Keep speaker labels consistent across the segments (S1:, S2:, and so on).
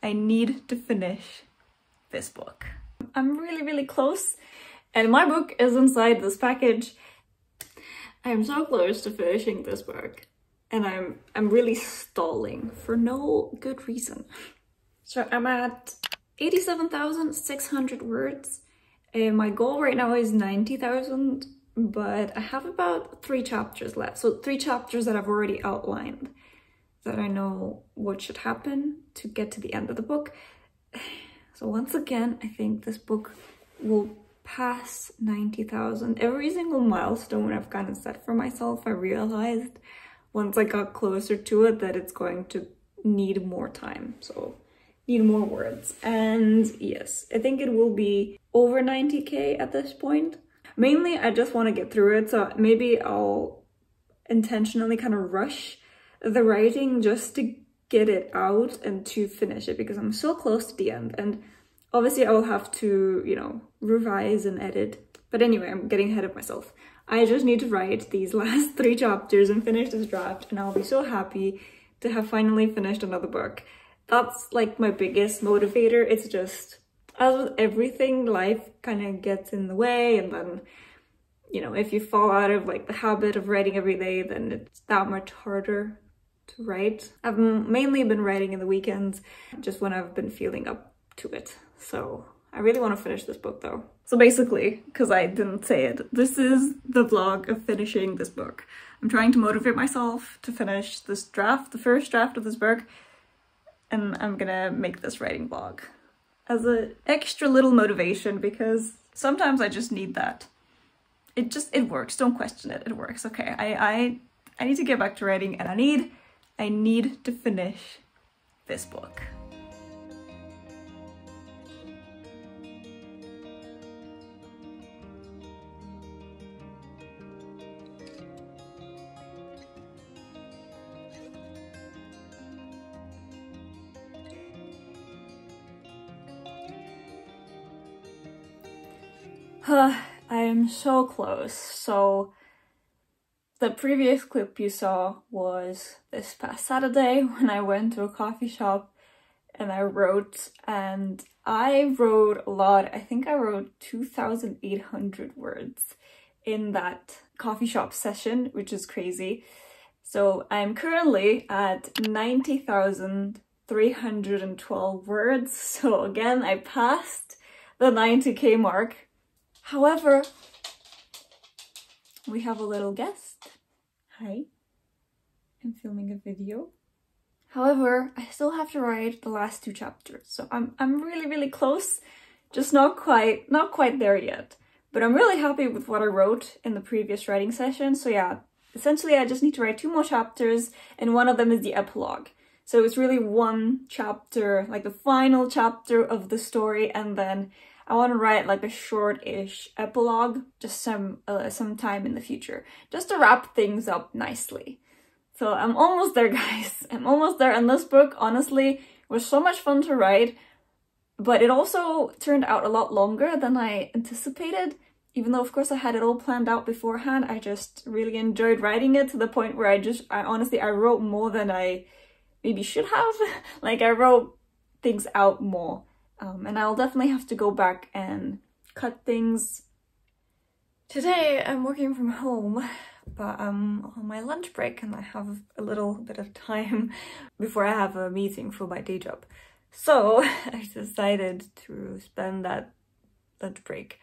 S1: I need to finish this book. I'm really close, and my book is inside this package. I'm so close to finishing this book, and I'm really stalling for no good reason. So I'm at 87,600 words. My goal right now is 90,000, but I have about 3 chapters left. So 3 chapters that I've already outlined, that I know what should happen to get to the end of the book. So once again, I think this book will pass 90,000. Every single milestone I've kind of set for myself, I realized once I got closer to it that it's going to need more time. So need more words. And yes, I think it will be over 90k at this point. Mainly, I just want to get through it. So maybe I'll intentionally kind of rush the writing just to get it out and to finish it, because I'm so close to the end. And obviously I will have to, you know, revise and edit. But anyway, I'm getting ahead of myself. I just need to write these last 3 chapters and finish this draft, and I'll be so happy to have finally finished another book. That's like my biggest motivator. It's just, as with everything, life kind of gets in the way, and then, you know, if you fall out of like the habit of writing every day, then it's that much harder to write. I've mainly been writing in the weekends, just when I've been feeling up to it. So I really want to finish this book though. So basically, because I didn't say it, this is the vlog of finishing this book. I'm trying to motivate myself to finish this draft, the first draft of this book, and I'm gonna make this writing vlog as an extra little motivation, because sometimes I just need that. It works, don't question it, it works. Okay, I need to get back to writing, and I need to finish this book. I am so close. So the previous clip you saw was this past Saturday when I went to a coffee shop and I wrote a lot. I think I wrote 2,800 words in that coffee shop session, which is crazy. So I'm currently at 90,312 words. So again, I passed the 90k mark. However, we have a little guest. Hi, I'm filming a video. However, I still have to write the last 2 chapters, so I'm really close, just not quite there yet. But I'm really happy with what I wrote in the previous writing session. So yeah, essentially I just need to write 2 more chapters, and one of them is the epilogue. So it's really 1 chapter, like the final chapter of the story, and then I want to write like a short-ish epilogue, just some time in the future, just to wrap things up nicely. So I'm almost there, guys. I'm almost there. And this book, honestly, was so much fun to write, but it also turned out a lot longer than I anticipated. Even though, of course, I had it all planned out beforehand, I just really enjoyed writing it to the point where I honestly wrote more than I maybe should have. Like, I wrote things out more. And I'll definitely have to go back and cut things. Today I'm working from home, but I'm on my lunch break and I have a little bit of time before I have a meeting for my day job. So I decided to spend that lunch break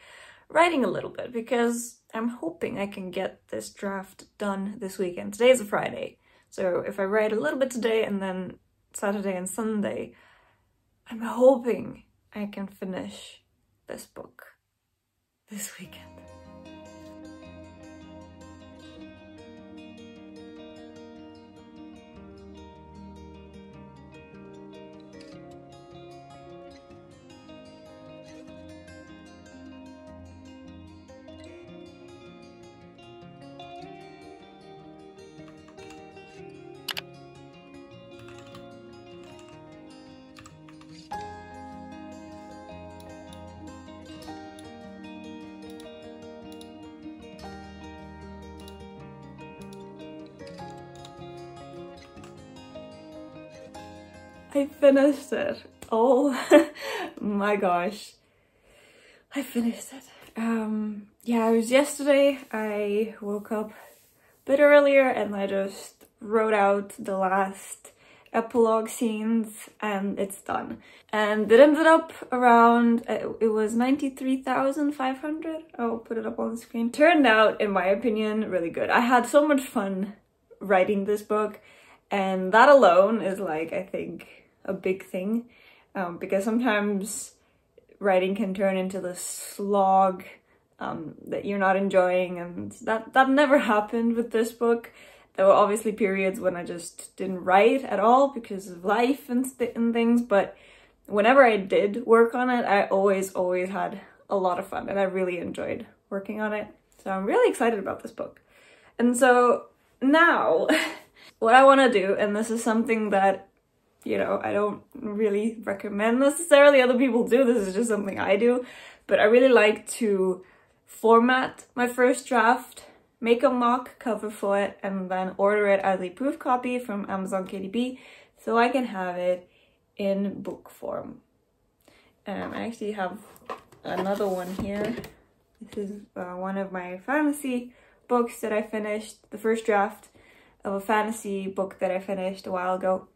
S1: writing a little bit, because I'm hoping I can get this draft done this weekend. Today is a Friday, so if I write a little bit today and then Saturday and Sunday, I'm hoping I can finish this book this weekend. I finished it. Oh my gosh, I finished it. Yeah, it was yesterday. I woke up a bit earlier and I just wrote out the last epilogue scenes and it's done. And it ended up around, it was 93,500. I'll put it up on the screen. Turned out, in my opinion, really good. I had so much fun writing this book, and that alone is like, I think, a big thing, because sometimes writing can turn into this slog that you're not enjoying, and that never happened with this book. There were obviously periods when I just didn't write at all because of life and things, but whenever I did work on it, I always had a lot of fun, and I really enjoyed working on it. So I'm really excited about this book. And so now what I want to do, and this is something that, you know, I don't really recommend necessarily other people do, this is just something I do, but I really like to format my first draft, make a mock cover for it, and then order it as a proof copy from Amazon KDP so I can have it in book form. I actually have another one here. This is one of my fantasy books that I finished, the first draft of a fantasy book that I finished a while ago.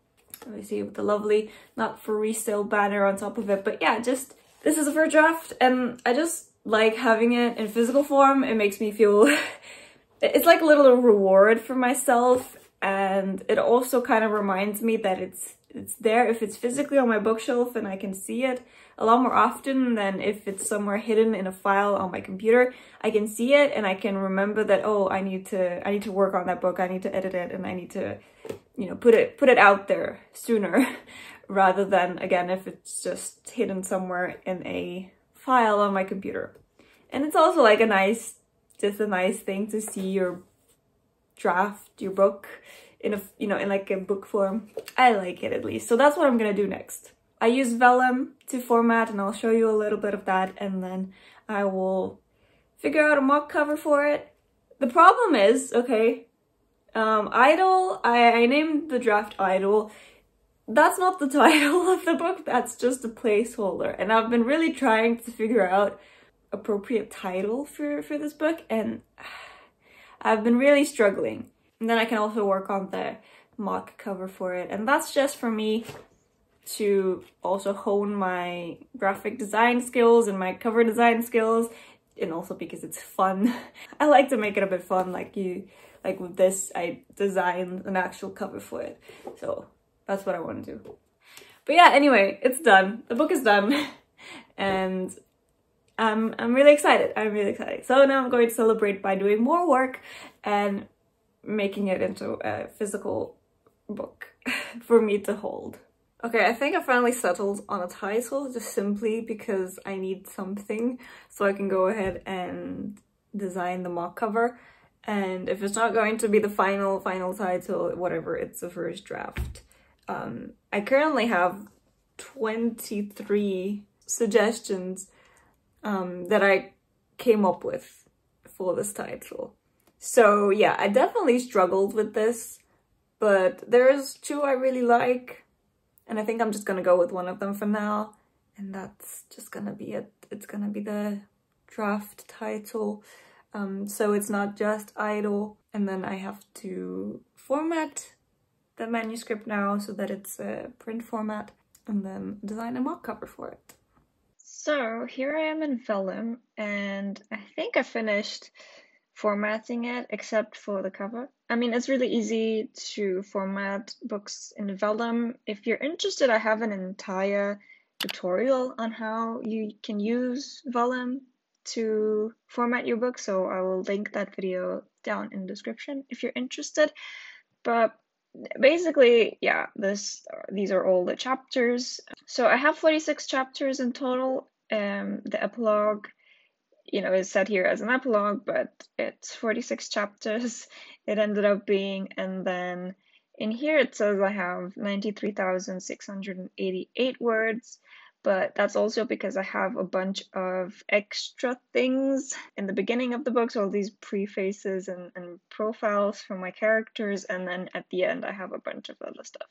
S1: Let me see, with the lovely not for resale banner on top of it. But yeah, just this is the first draft, and I just like having it in physical form. It makes me feel it's like a little reward for myself, and it also kind of reminds me that it's there if it's physically on my bookshelf and I can see it a lot more often than if it's somewhere hidden in a file on my computer. I can see it and I can remember that, oh, I need to work on that book, I need to edit it, and I need to, you know, put it out there sooner rather than, again, if it's just hidden somewhere in a file on my computer. And it's also like a nice thing to see your draft, your book in a, you know, in like a book form. I like it, at least. So that's what I'm gonna do next. I use vellum to format, and I'll show you a little bit of that, and then I will figure out a mock cover for it. The problem is, okay, Idol, I named the draft Idol. That's not the title of the book, that's just a placeholder. And I've been really trying to figure out appropriate title for this book, and I've been really struggling. And then I can also work on the mock cover for it, and that's just for me to also hone my graphic design skills and my cover design skills, and also because it's fun. I like to make it a bit fun, like with this, I designed an actual cover for it, so that's what I want to do. But yeah, anyway, it's done. The book is done, and I'm really excited. I'm really excited. So now I'm going to celebrate by doing more work and making it into a physical book for me to hold. Okay, I think I finally settled on a title, just simply because I need something so I can go ahead and design the mock cover. And if it's not going to be the final title, whatever, it's the first draft. I currently have 23 suggestions that I came up with for this title. So yeah, I definitely struggled with this, but there's two I really like, and I think I'm just gonna go with one of them for now, and that's just gonna be it. It's gonna be the draft title. So it's not just Idol, and then I have to format the manuscript now so that it's a print format, and then design a mock cover for it. So here I am in vellum, and I think I finished formatting it except for the cover. I mean, it's really easy to format books in vellum. If you're interested, I have an entire tutorial on how you can use vellum to format your book, so I will link that video down in the description if you're interested. But basically, yeah, these are all the chapters. So I have 46 chapters in total. The epilogue, you know, is set here as an epilogue, but it's 46 chapters it ended up being. And then in here it says I have 93,688 words, but that's also because I have a bunch of extra things in the beginning of the book, so all these prefaces and profiles for my characters, and then at the end I have a bunch of other stuff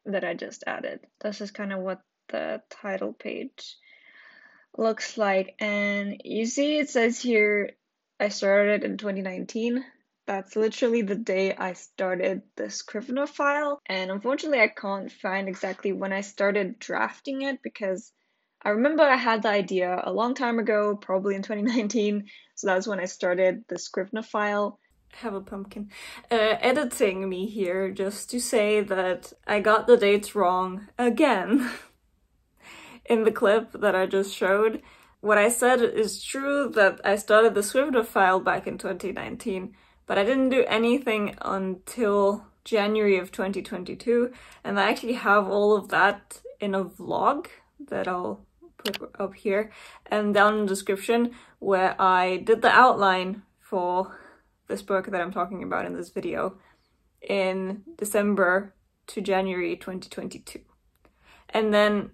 S1: that I just added. This is kind of what the title page looks like. And you see it says here I started in 2019. That's literally the day I started the Scrivener file, and unfortunately I can't find exactly when I started drafting it, because I remember I had the idea a long time ago, probably in 2019, so that's when I started the Scrivener file. I have a pumpkin. Editing me here just to say that I got the dates wrong again in the clip that I just showed. What I said is true, that I started the Scrivener file back in 2019, but I didn't do anything until January of 2022, and I actually have all of that in a vlog that I'll put up here and down in the description, where I did the outline for this book that I'm talking about in this video in December to January 2022. And then,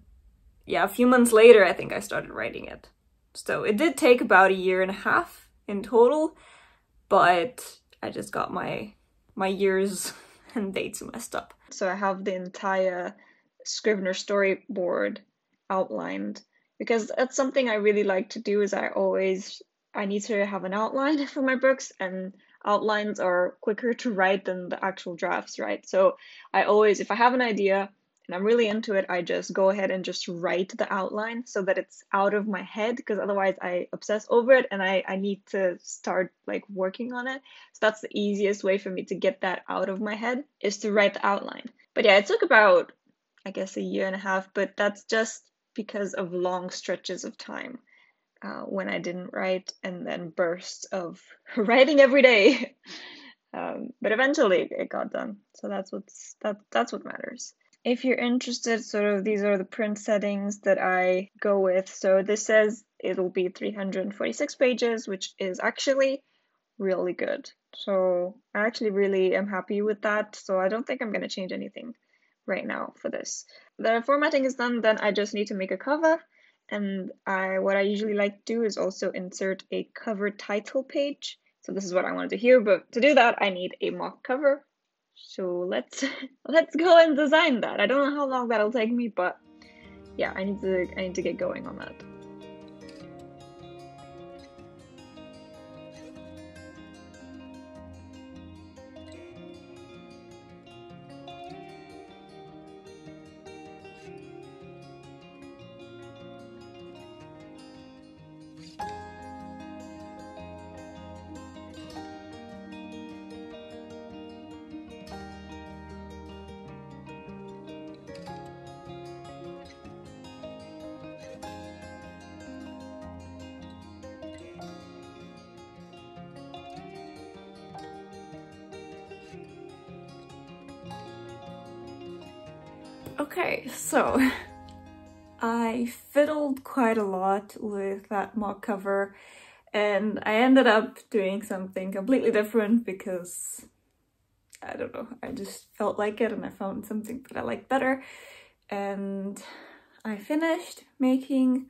S1: yeah, a few months later, I think I started writing it. So it did take about 1.5 years in total, but I just got my years and dates messed up. So I have the entire Scrivener storyboard outlined, because that's something I really like to do. Is I need to have an outline for my books, and outlines are quicker to write than the actual drafts, right? So I always, if I have an idea and I'm really into it, I just go ahead and just write the outline so that it's out of my head, because otherwise I obsess over it and I need to start like working on it. So that's the easiest way for me to get that out of my head, is to write the outline. But yeah, it took about, I guess, 1.5 years, but that's just because of long stretches of time when I didn't write, and then bursts of writing every day. But eventually it got done. So that's what matters. If you're interested, sort of these are the print settings that I go with. So this says it'll be 346 pages, which is actually really good. So I actually really am happy with that. So I don't think I'm going to change anything right now for this. The formatting is done, then I just need to make a cover. And what I usually like to do is also insert a cover title page. So this is what I wanted to hear, but to do that I need a mock cover. So let's go and design that. I don't know how long that'll take me, but yeah, I need to get going on that. Okay, so I fiddled quite a lot with that mock cover, and I ended up doing something completely different because, I don't know, I just felt like it and I found something that I like better. And I finished making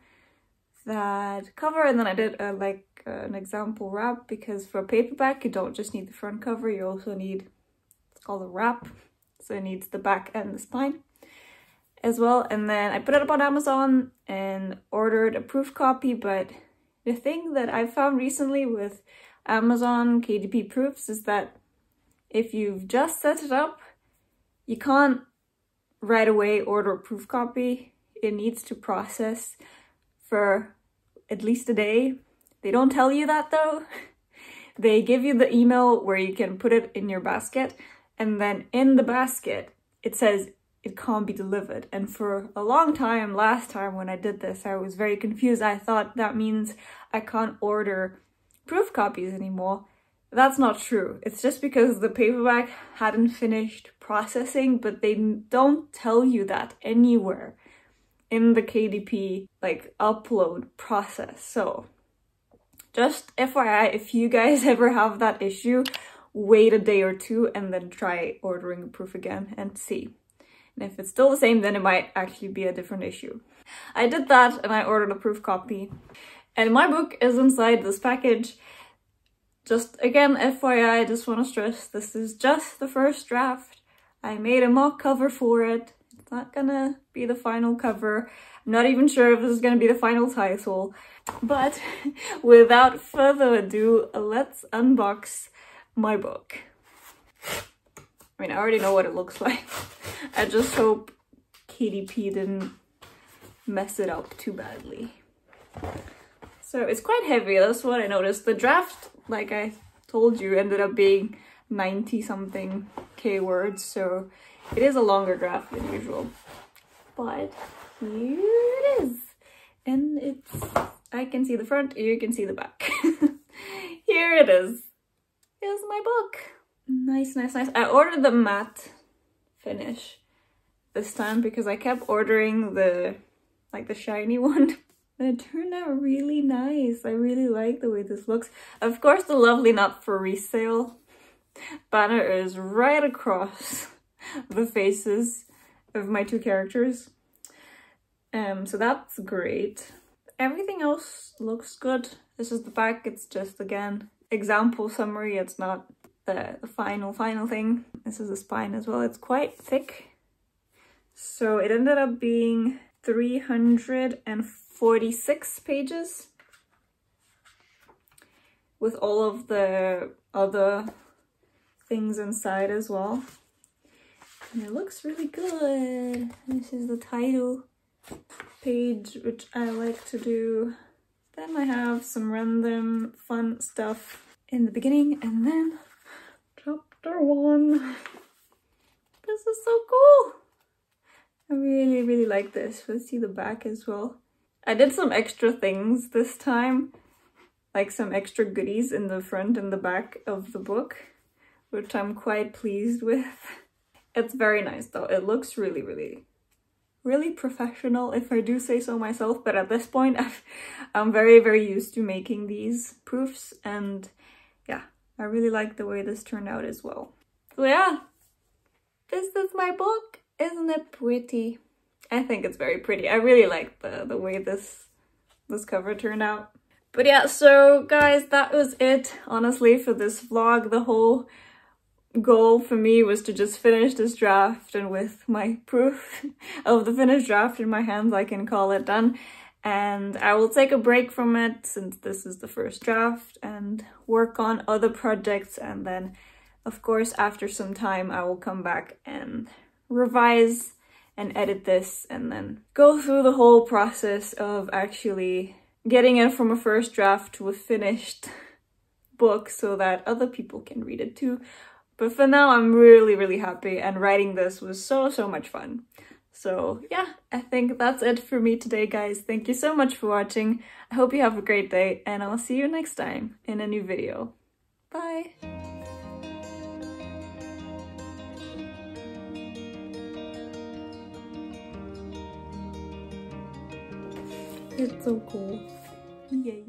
S1: that cover, and then I did an example wrap, because for a paperback you don't just need the front cover, you also need, it's called a wrap, so it needs the back and the spine as well. And then I put it up on Amazon and ordered a proof copy. But the thing that I found recently with Amazon KDP proofs is that if you've just set it up, you can't right away order a proof copy. It needs to process for at least a day. They don't tell you that though. They give you the email where you can put it in your basket, and then in the basket it says it can't be delivered. And for a long time, last time when I did this, I was very confused. I thought that means I can't order proof copies anymore. That's not true. It's just because the paperback hadn't finished processing, but they don't tell you that anywhere in the KDP like upload process. So just FYI, if you guys ever have that issue, wait a day or two and then try ordering a proof again and see. And if it's still the same, then it might actually be a different issue. I did that and I ordered a proof copy. And my book is inside this package. Just again, FYI, I just want to stress, this is just the first draft. I made a mock cover for it. It's not gonna be the final cover. I'm not even sure if this is gonna be the final title. But without further ado, let's unbox my book. I mean, I already know what it looks like. I just hope KDP didn't mess it up too badly. So it's quite heavy, that's what I noticed. The draft, like I told you, ended up being 90 something K words, so it is a longer draft than usual. But here it is. And it's, I can see the front, you can see the back. Here it is. Here's my book. Nice, nice, nice. I ordered the matte finish this time because I kept ordering the, like the shiny one. And it turned out really nice. I really like the way this looks. Of course, the lovely not for resale banner is right across the faces of my two characters. So that's great. Everything else looks good. This is the back. It's just, again, example summary. It's not the final thing. This is the spine as well. It's quite thick. So it ended up being 346 pages with all of the other things inside as well. And it looks really good. This is the title page, which I like to do. Then I have some random fun stuff in the beginning, and then chapter 1. This is so cool. I really, really like this. Let's see the back as well. I did some extra things this time, like some extra goodies in the front and the back of the book, which I'm quite pleased with. It's very nice though. It looks really, really, really professional, if I do say so myself. But at this point, I'm very, very used to making these proofs, and yeah, I really like the way this turned out as well. So yeah, this is my book. Isn't it pretty? I think it's very pretty. I really like the way this cover turned out. But yeah, so guys, that was it, honestly, for this vlog. The whole goal for me was to just finish this draft, and with my proof of the finished draft in my hands, I can call it done. And I will take a break from it since this is the first draft and work on other projects. And then, of course, after some time, I will come back and revise and edit this, and then go through the whole process of actually getting it from a first draft to a finished book so that other people can read it too. But for now, I'm really, really happy, and writing this was so much fun. So yeah, I think that's it for me today, guys. Thank you so much for watching. I hope you have a great day, and I'll see you next time in a new video. Bye! It's so cool. Yay.